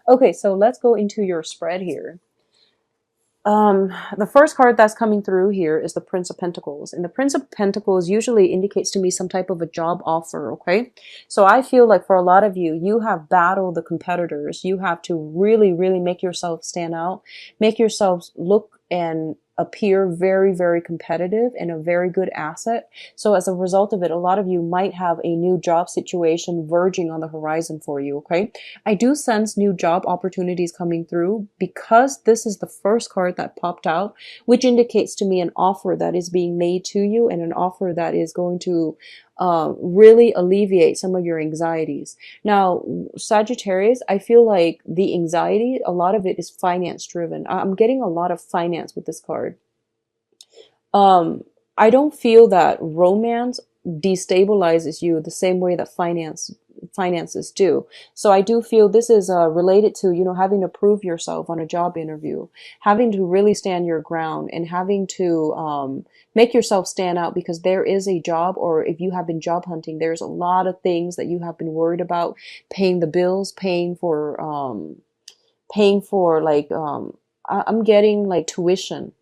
Okay, so let's go into your spread here. The first card that's coming through here is the Prince of Pentacles. And the Prince of Pentacles usually indicates to me some type of a job offer, okay? So I feel like for a lot of you, you have battled the competitors. You have to really, really make yourself stand out, make yourselves look and appear very, very competitive and a very good asset. So as a result of it, a lot of you might have a new job situation verging on the horizon for you, okay? I do sense new job opportunities coming through because this is the first card that popped out, which indicates to me an offer that is being made to you and an offer that is going to really alleviate some of your anxieties. Now, Sagittarius, I feel like the anxiety, a lot of it is finance driven. I'm getting a lot of finance with this card. I don't feel that romance destabilizes you the same way that finances do. So I do feel this is related to, you know, having to prove yourself on a job interview, having to really stand your ground and having to make yourself stand out because there is a job, or if you have been job hunting, there's a lot of things that you have been worried about, paying the bills, paying for like, I'm getting like tuition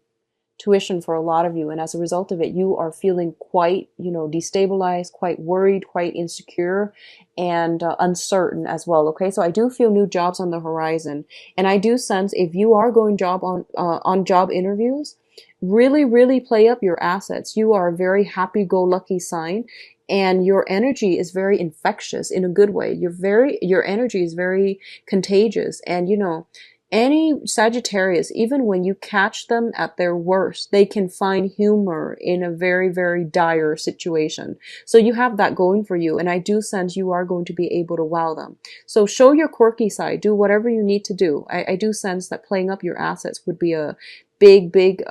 for a lot of you, and as a result of it you are feeling quite, you know, destabilized, quite worried, quite insecure, and uncertain as well. Okay, so I do feel new jobs on the horizon, and I do sense if you are going job on job interviews, really play up your assets. You are a very happy-go-lucky sign, and your energy is very infectious in a good way. Your energy is very contagious, and you know, any Sagittarius, even when you catch them at their worst, they can find humor in a very dire situation. So you have that going for you, and I do sense you are going to be able to wow them. So show your quirky side, do whatever you need to do. I do sense that playing up your assets would be a big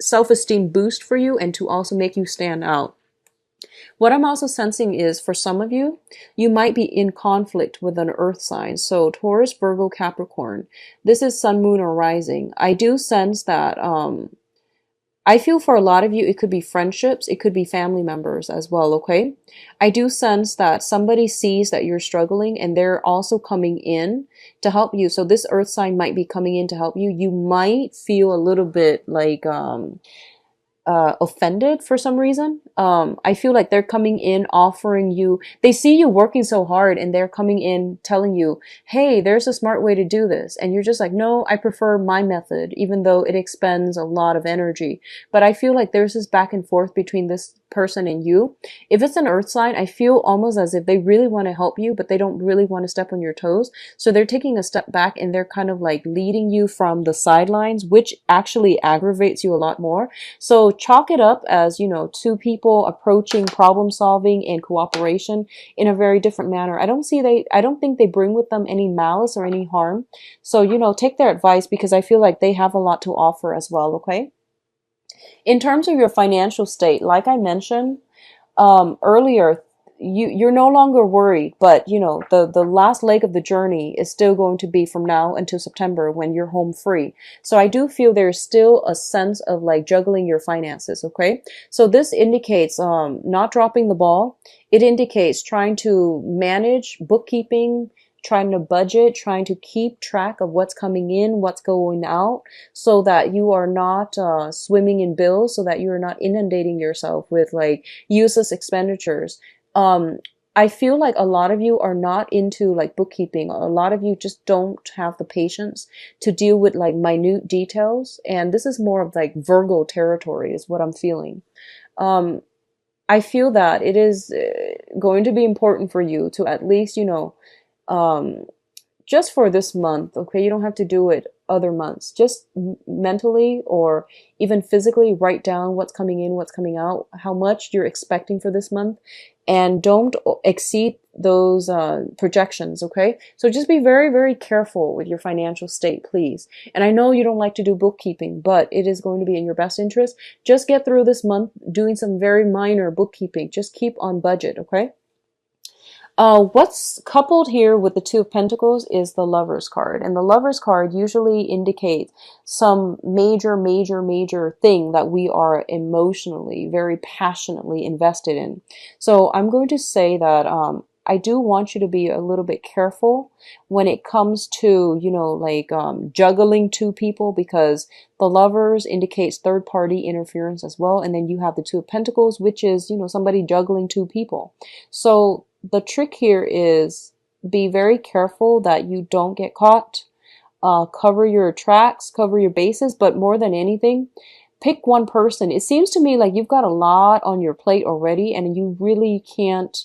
self-esteem boost for you, and to also make you stand out. What I'm also sensing is for some of you, you might be in conflict with an earth sign. So Taurus, Virgo, Capricorn. This is sun, moon, or rising. I do sense that I feel for a lot of you, it could be friendships, it could be family members as well, okay? I do sense that somebody sees that you're struggling and they're also coming in to help you. So this earth sign might be coming in to help you. You might feel a little bit like offended for some reason. I feel like they're coming in offering you, they see you working so hard and they're coming in telling you, hey, there's a smart way to do this. And you're just like, no, I prefer my method, even though it expends a lot of energy. But I feel like there's this back and forth between this person and you. If it's an earth sign, I feel almost as if they really want to help you, but they don't really want to step on your toes. So they're taking a step back and they're kind of like leading you from the sidelines, which actually aggravates you a lot more. So chalk it up as, you know, two people approaching problem solving and cooperation in a very different manner. I don't think they bring with them any malice or any harm. So, you know, take their advice because I feel like they have a lot to offer as well, okay? In terms of your financial state, like I mentioned earlier, you're no longer worried, but you know, the last leg of the journey is still going to be from now until September when you're home free. So I do feel there's still a sense of like juggling your finances, okay? So this indicates not dropping the ball. It indicates trying to manage bookkeeping, trying to budget, trying to keep track of what's coming in, what's going out, so that you are not swimming in bills, so that you're not inundating yourself with like useless expenditures. I feel like a lot of you are not into like bookkeeping. A lot of you just don't have the patience to deal with like minute details. And this is more of like Virgo territory is what I'm feeling. I feel that it is going to be important for you to at least, you know, just for this month, okay? You don't have to do it other months. Just mentally or even physically write down what's coming in, what's coming out, how much you're expecting for this month, and don't exceed those projections, okay? So just be very careful with your financial state, please. And I know you don't like to do bookkeeping, but it is going to be in your best interest. Just get through this month doing some very minor bookkeeping. Just keep on budget, okay? What's coupled here with the Two of Pentacles is the Lover's card. And the Lover's card usually indicates some major thing that we are emotionally, very passionately invested in. So I'm going to say that I do want you to be a little bit careful when it comes to, you know, like juggling two people, because the Lovers indicates third party interference as well. And then you have the Two of Pentacles, which is, you know, somebody juggling two people. So the trick here is be very careful that you don't get caught. Cover your tracks, cover your bases, but more than anything, pick one person. It seems to me like you've got a lot on your plate already, and you really can't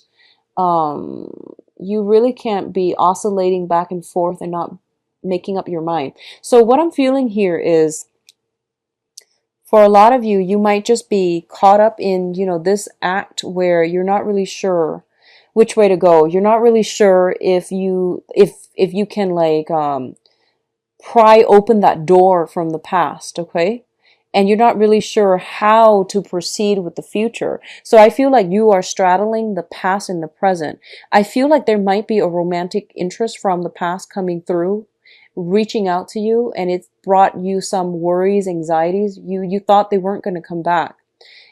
be oscillating back and forth and not making up your mind. So what I'm feeling here is, for a lot of you, you might just be caught up in, you know, this act where you're not really sure which way to go. You're not really sure if you can like pry open that door from the past, okay? And you're not really sure how to proceed with the future. So I feel like you are straddling the past and the present. I feel like there might be a romantic interest from the past coming through, reaching out to you, and it's brought you some worries, anxieties. You thought they weren't going to come back.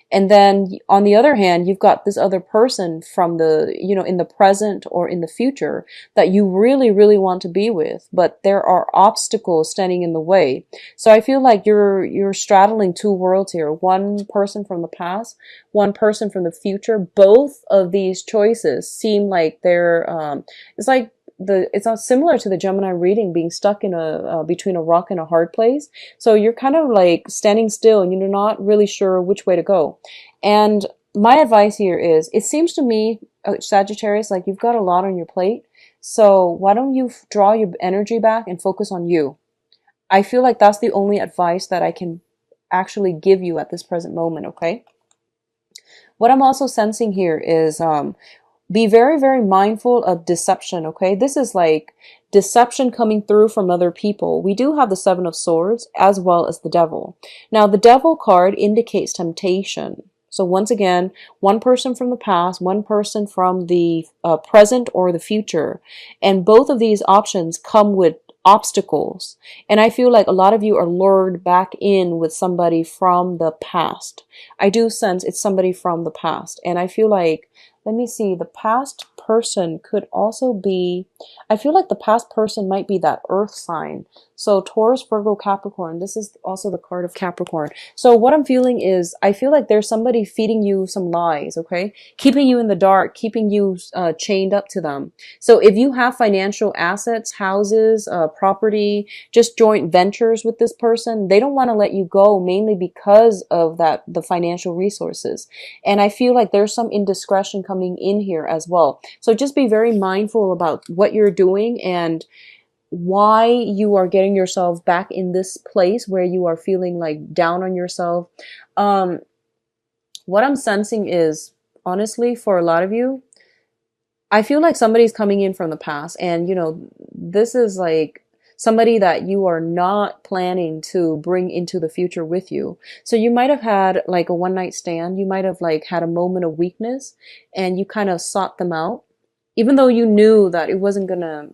And then on the other hand, you've got this other person from the, you know, in the present or in the future that you really, really want to be with, but there are obstacles standing in the way. So I feel like you're straddling two worlds here. One person from the past, one person from the future. Both of these choices seem like they're, it's like, it's not similar to the Gemini reading, being stuck in between a rock and a hard place. So you're kind of like standing still and you're not really sure which way to go. And my advice here is, it seems to me, Sagittarius, like you've got a lot on your plate. So why don't you draw your energy back and focus on you? I feel like that's the only advice that I can actually give you at this present moment, okay? What I'm also sensing here is, be very, very mindful of deception, okay? This is like deception coming through from other people. We do have the Seven of Swords as well as the Devil. Now, the Devil card indicates temptation. So once again, one person from the past, one person from the present or the future. And both of these options come with obstacles. And I feel like a lot of you are lured back in with somebody from the past. I do sense it's somebody from the past. And I feel like, let me see, the past person could also be, I feel like the past person might be that earth sign. So Taurus, Virgo, Capricorn, this is also the card of Capricorn. So what I'm feeling is, I feel like there's somebody feeding you some lies, okay? Keeping you in the dark, keeping you chained up to them. So if you have financial assets, houses, property, just joint ventures with this person, they don't want to let you go, mainly because of the financial resources. And I feel like there's some indiscretion coming in here as well. So just be very mindful about what you're doing and why you are getting yourself back in this place where you are feeling like down on yourself. What I'm sensing is, honestly, for a lot of you, I feel like somebody's coming in from the past, and you know, this is like somebody that you are not planning to bring into the future with you. So you might have had like a one night stand. You might have like had a moment of weakness and you kind of sought them out, even though you knew that it wasn't gonna.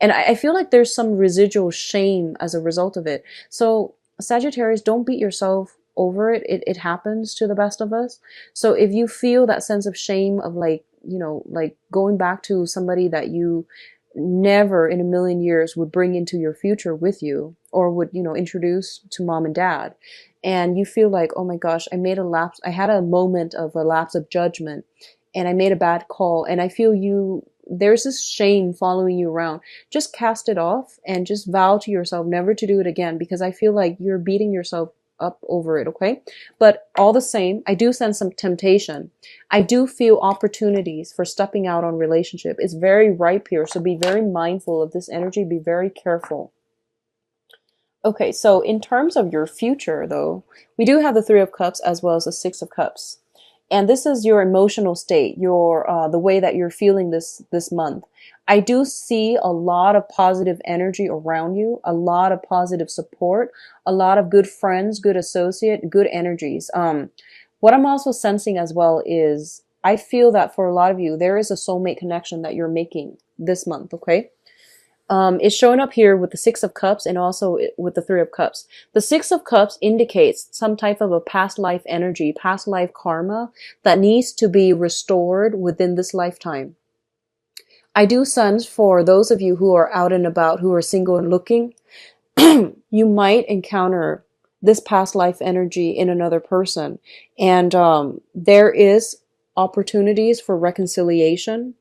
And I feel like there's some residual shame as a result of it. So Sagittarius, don't beat yourself over it. It happens to the best of us. So if you feel that sense of shame of like, you know, like going back to somebody that you never in a million years would bring into your future with you, or would, you know, introduce to mom and dad, and you feel like, oh my gosh, I had a moment of a lapse of judgment and I made a bad call, and I feel there's this shame following you around. Just cast it off and just vow to yourself never to do it again, because I feel like you're beating yourself up over it, okay? But all the same, I do sense some temptation. I do feel opportunities for stepping out on relationship. It's very ripe here, so be very mindful of this energy. Be very careful. Okay, so in terms of your future, though, we do have the Three of Cups as well as the Six of Cups. And this is your emotional state, your the way that you're feeling this month. I do see a lot of positive energy around you, a lot of positive support, a lot of good friends, good associate, good energies. What I'm also sensing as well is, I feel that for a lot of you, there is a soulmate connection that you're making this month, okay? It's showing up here with the Six of Cups and also with the Three of Cups. The Six of Cups indicates some type of a past life energy, past life karma that needs to be restored within this lifetime. I do sense for those of you who are out and about, who are single and looking, you might encounter this past life energy in another person. And there is opportunities for reconciliation.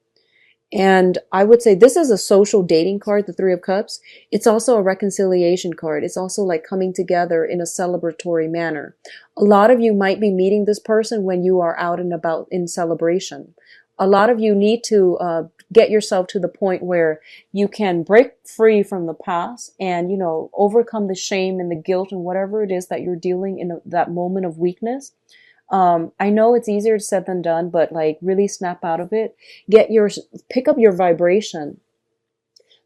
And I would say this is a social dating card, the Three of Cups. It's also a reconciliation card. It's also like coming together in a celebratory manner. A lot of you might be meeting this person when you are out and about in celebration. A lot of you need to get yourself to the point where you can break free from the past and, you know, overcome the shame and the guilt and whatever it is that you're dealing in that moment of weakness. I know it's easier said than done, but like really snap out of it. Pick up your vibration.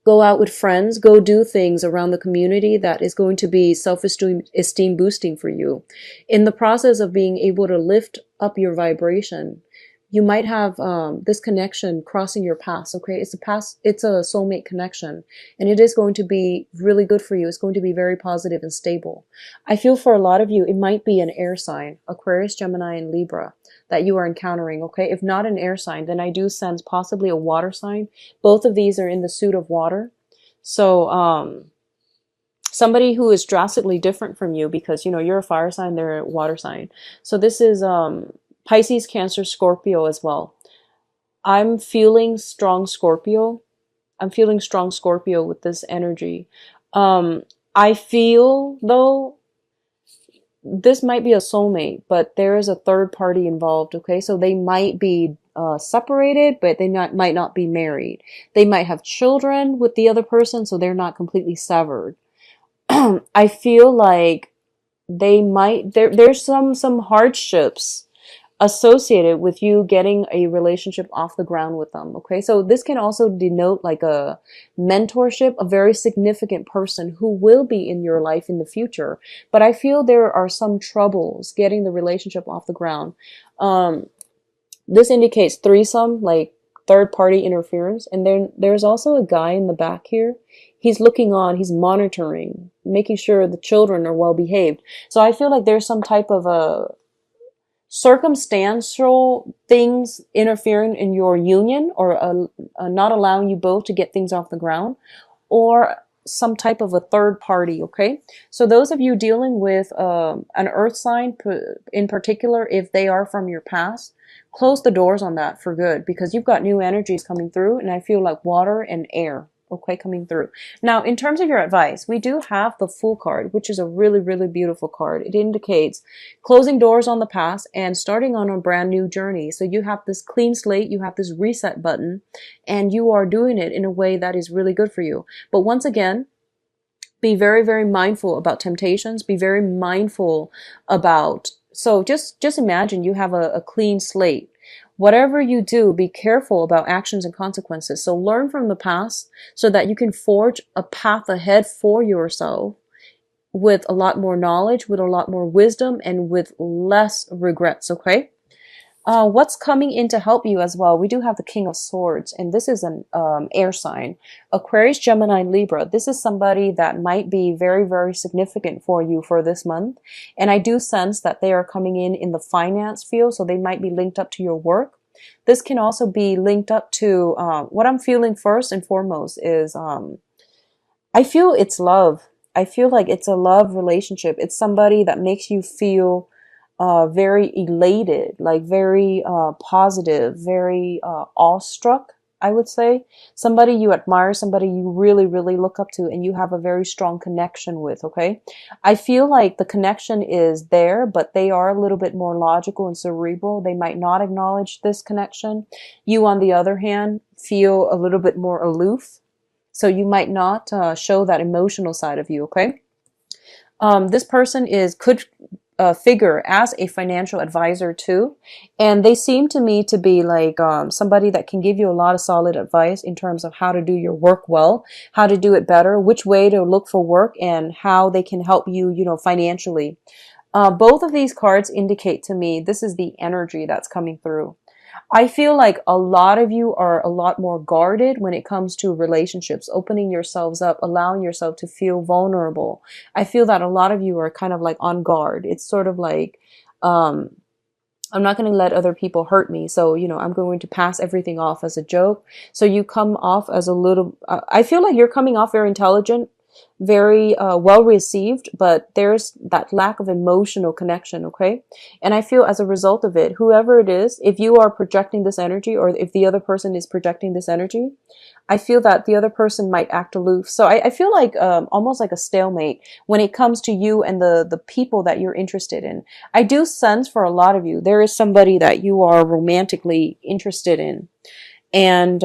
Go out with friends, go do things around the community that is going to be self-esteem boosting for you. In the process of being able to lift up your vibration, you might have this connection crossing your paths, okay? It's a soulmate connection, and it is going to be really good for you. It's going to be very positive and stable. I feel for a lot of you, it might be an air sign, Aquarius, Gemini, and Libra, that you are encountering, okay? If not an air sign, then I do sense possibly a water sign. Both of these are in the suit of water. So, somebody who is drastically different from you, because, you know, you're a fire sign, they're a water sign. So this is, Pisces, Cancer, Scorpio as well. I'm feeling strong Scorpio. I'm feeling strong Scorpio with this energy. I feel, though, this might be a soulmate, but there is a third party involved, okay? So they might be separated, but they might not be married. They might have children with the other person, so they're not completely severed. I feel like there's some hardships associated with you getting a relationship off the ground with them, okay? So this can also denote like a mentorship, a very significant person who will be in your life in the future. But I feel there are some troubles getting the relationship off the ground. This indicates threesome, like third party interference. And then there's also a guy in the back here. He's looking on, he's monitoring, making sure the children are well behaved. So I feel like there's some type of a circumstantial things interfering in your union, or not allowing you both to get things off the ground, or some type of a third party, okay? So those of you dealing with an earth sign in particular, if they are from your past, close the doors on that for good, because you've got new energies coming through, and I feel like water and air, okay, coming through. Now, in terms of your advice, we do have the Fool card, which is a really, really beautiful card. It indicates closing doors on the past and starting on a brand new journey. So you have this clean slate, you have this reset button, and you are doing it in a way that is really good for you. But once again, be very, very mindful about temptations. Be very mindful about, so just imagine you have a clean slate. Whatever you do, be careful about actions and consequences. So learn from the past so that you can forge a path ahead for yourself with a lot more knowledge, with a lot more wisdom, and with less regrets, okay? What's coming in to help you as well? We do have the King of Swords, and this is an air sign. Aquarius, Gemini, Libra. This is somebody that might be very, very significant for you for this month. And I do sense that they are coming in the finance field, so they might be linked up to your work. This can also be linked up to, what I'm feeling first and foremost is, I feel it's love. I feel like it's a love relationship. It's somebody that makes you feel very elated, like very positive, very awestruck, I would say. Somebody you admire, somebody you really, really look up to, and you have a very strong connection with, okay? I feel like the connection is there, but they are a little bit more logical and cerebral. They might not acknowledge this connection. You, on the other hand, feel a little bit more aloof, so you might not show that emotional side of you, okay? This person could figure as a financial advisor too, and they seem to me to be like somebody that can give you a lot of solid advice in terms of how to do your work well, how to do it better, which way to look for work, and how they can help you, you know, financially. Both of these cards indicate to me this is the energy that's coming through. I feel like a lot of you are a lot more guarded when it comes to relationships, opening yourselves up, allowing yourself to feel vulnerable. I feel that a lot of you are kind of like on guard. It's sort of like, I'm not going to let other people hurt me. So, you know, I'm going to pass everything off as a joke. So you come off as a little, I feel like you're coming off very intelligent, very well received, but there's that lack of emotional connection, okay? And I feel as a result of it, whoever it is, if you are projecting this energy or if the other person is projecting this energy, I feel that the other person might act aloof. So I feel like almost like a stalemate when it comes to you and the people that you're interested in. I do sense for a lot of you, there is somebody that you are romantically interested in. And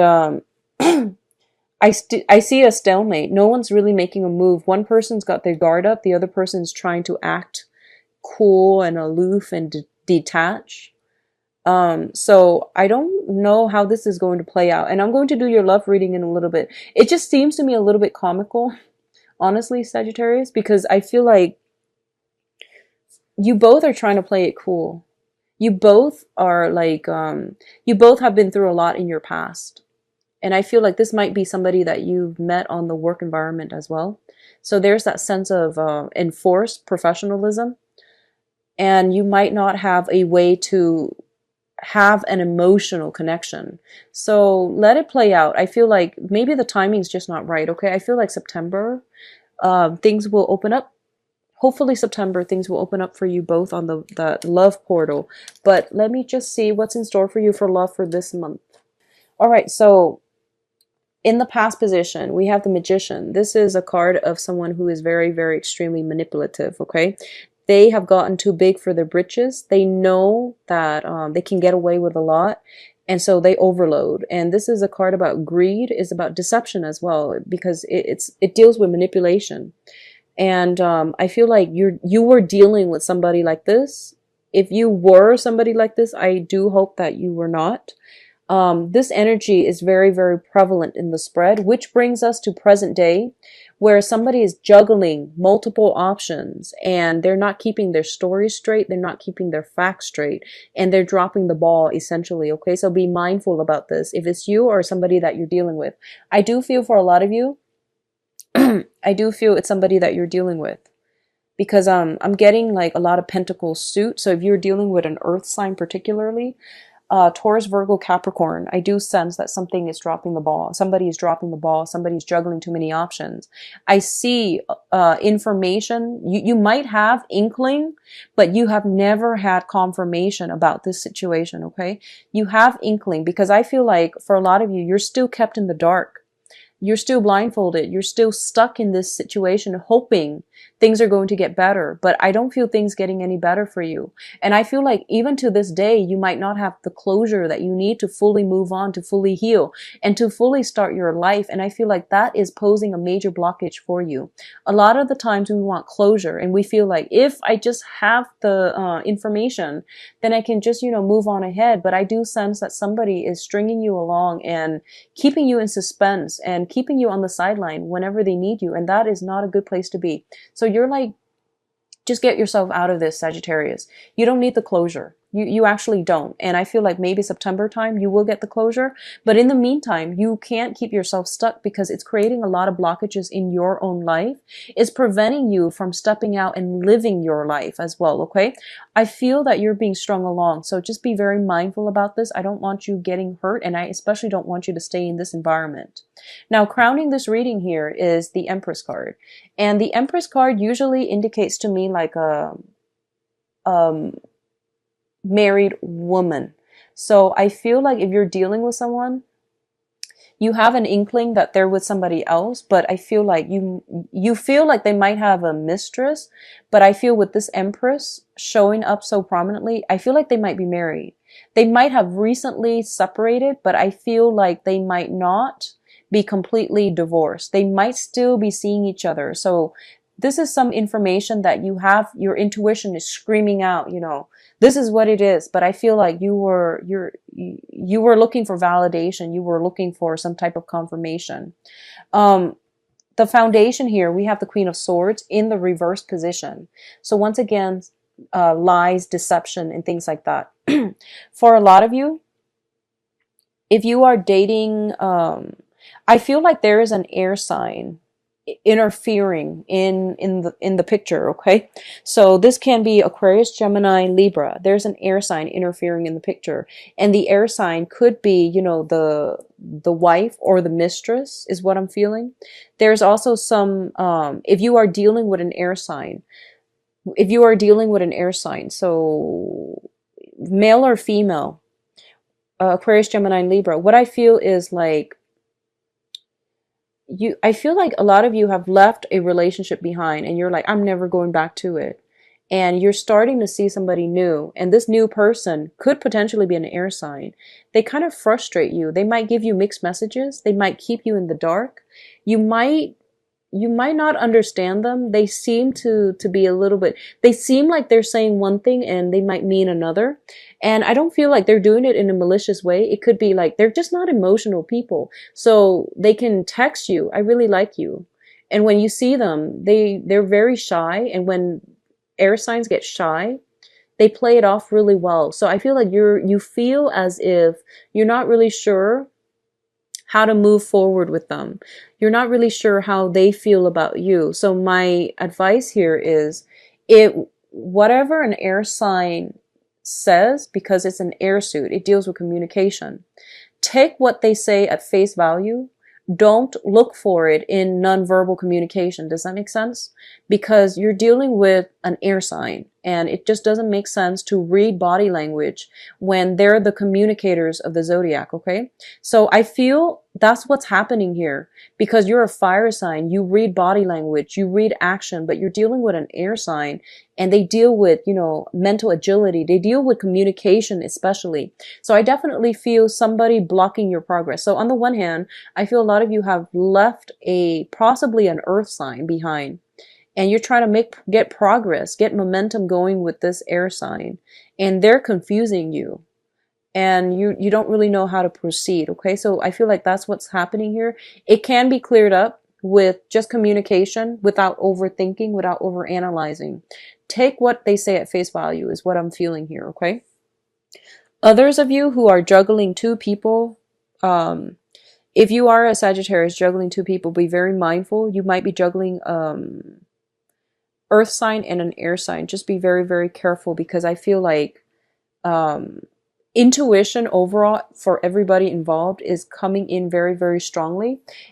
I see a stalemate. No one's really making a move. One person's got their guard up. The other person's trying to act cool and aloof and detach. So I don't know how this is going to play out. And I'm going to do your love reading in a little bit. It just seems to me a little bit comical, honestly, Sagittarius, because I feel like you both are trying to play it cool. You both are like, you both have been through a lot in your past. And I feel like this might be somebody that you've met on the work environment as well. So there's that sense of enforced professionalism. And you might not have a way to have an emotional connection. So let it play out. I feel like maybe the timing's just not right, okay? I feel like September, things will open up. Hopefully September, things will open up for you both on the love portal. But let me just see what's in store for you for love for this month. All right, so in the past position, we have the Magician. This is a card of someone who is very, very extremely manipulative, okay? They have gotten too big for their britches. They know that they can get away with a lot, and so they overload. And this is a card about greed, is about deception as well, because it deals with manipulation. And I feel like you were dealing with somebody like this. If you were somebody like this, I do hope that you were not. This energy is very, very prevalent in the spread, which brings us to present day, where somebody is juggling multiple options and they're not keeping their story straight, they're not keeping their facts straight, and they're dropping the ball essentially, okay? So be mindful about this. If it's you or somebody that you're dealing with, I do feel for a lot of you, I do feel it's somebody that you're dealing with. Because I'm getting like a lot of pentacles suit. So if you're dealing with an earth sign particularly, Taurus, Virgo, Capricorn, I do sense that something is dropping the ball. Somebody is dropping the ball. Somebody's juggling too many options. I see information. You might have inkling, but you have never had confirmation about this situation, okay? You have inkling because I feel like for a lot of you, you're still kept in the dark. You're still blindfolded. You're still stuck in this situation hoping things are going to get better. But I don't feel things getting any better for you. And I feel like even to this day, you might not have the closure that you need to fully move on, to fully heal, and to fully start your life. And I feel like that is posing a major blockage for you. A lot of the times we want closure and we feel like if I just have the information, then I can just, move on ahead. But I do sense that somebody is stringing you along and keeping you in suspense and keeping you on the sideline whenever they need you. And that is not a good place to be. So you're like, just get yourself out of this, Sagittarius. You don't need the closure. You actually don't. And I feel like maybe September time you will get the closure. But in the meantime, you can't keep yourself stuck because it's creating a lot of blockages in your own life. It's preventing you from stepping out and living your life as well, okay? I feel that you're being strung along. So just be very mindful about this. I don't want you getting hurt, and I especially don't want you to stay in this environment. Now, crowning this reading here is the Empress card. And the Empress card usually indicates to me like a married woman. So I feel like if you're dealing with someone, you have an inkling that they're with somebody else, but I feel like you feel like they might have a mistress, but I feel with this Empress showing up so prominently, I feel like they might be married. They might have recently separated, but I feel like they might not be completely divorced. They might still be seeing each other. So this is some information that you have, your intuition is screaming out, this is what it is. But I feel like you were looking for validation. You were looking for some type of confirmation. The foundation here, we have the Queen of Swords in the reverse position. So once again, lies, deception, and things like that. For a lot of you, if you are dating, I feel like there is an air sign interfering in the picture. Okay, so this can be Aquarius, Gemini, Libra. There's an air sign interfering in the picture, and the air sign could be, you know, the wife or the mistress is what I'm feeling. There's also some if you are dealing with an air sign, so male or female, Aquarius, Gemini, and Libra, what I feel is like I feel like a lot of you have left a relationship behind and you're like, I'm never going back to it. And you're starting to see somebody new, and this new person could potentially be an air sign. They kind of frustrate you. They might give you mixed messages. They might keep you in the dark. You might not understand them. They seem to be a little bit, they seem like they're saying one thing and they might mean another. And I don't feel like they're doing it in a malicious way. It could be like they're just not emotional people. So they can text you, I really like you. And when you see them, they're very shy. And when air signs get shy, they play it off really well. So I feel like you feel as if you're not really sure how to move forward with them. You're not really sure how they feel about you. So my advice here is, whatever an air sign says, because it's an air suit, it deals with communication. Take what they say at face value. Don't look for it in nonverbal communication. Does that make sense? Because you're dealing with an air sign, and it just doesn't make sense to read body language when they're the communicators of the zodiac, okay? So I feel that's what's happening here, because you're a fire sign. You read body language, you read action, but you're dealing with an air sign, and they deal with, you know, mental agility. They deal with communication especially. So I definitely feel somebody blocking your progress. So on the one hand, I feel a lot of you have left possibly an earth sign behind, and you're trying to get progress, get momentum going with this air sign, and they're confusing you, and you don't really know how to proceed. Okay, so I feel like that's what's happening here. It can be cleared up with just communication, without overthinking, without overanalyzing. Take what they say at face value is what I'm feeling here. Okay, others of you who are juggling two people, if you are a Sagittarius juggling two people, be very mindful. You might be juggling earth sign and an air sign. Just be very, very careful, because I feel like intuition overall for everybody involved is coming in very, very strongly.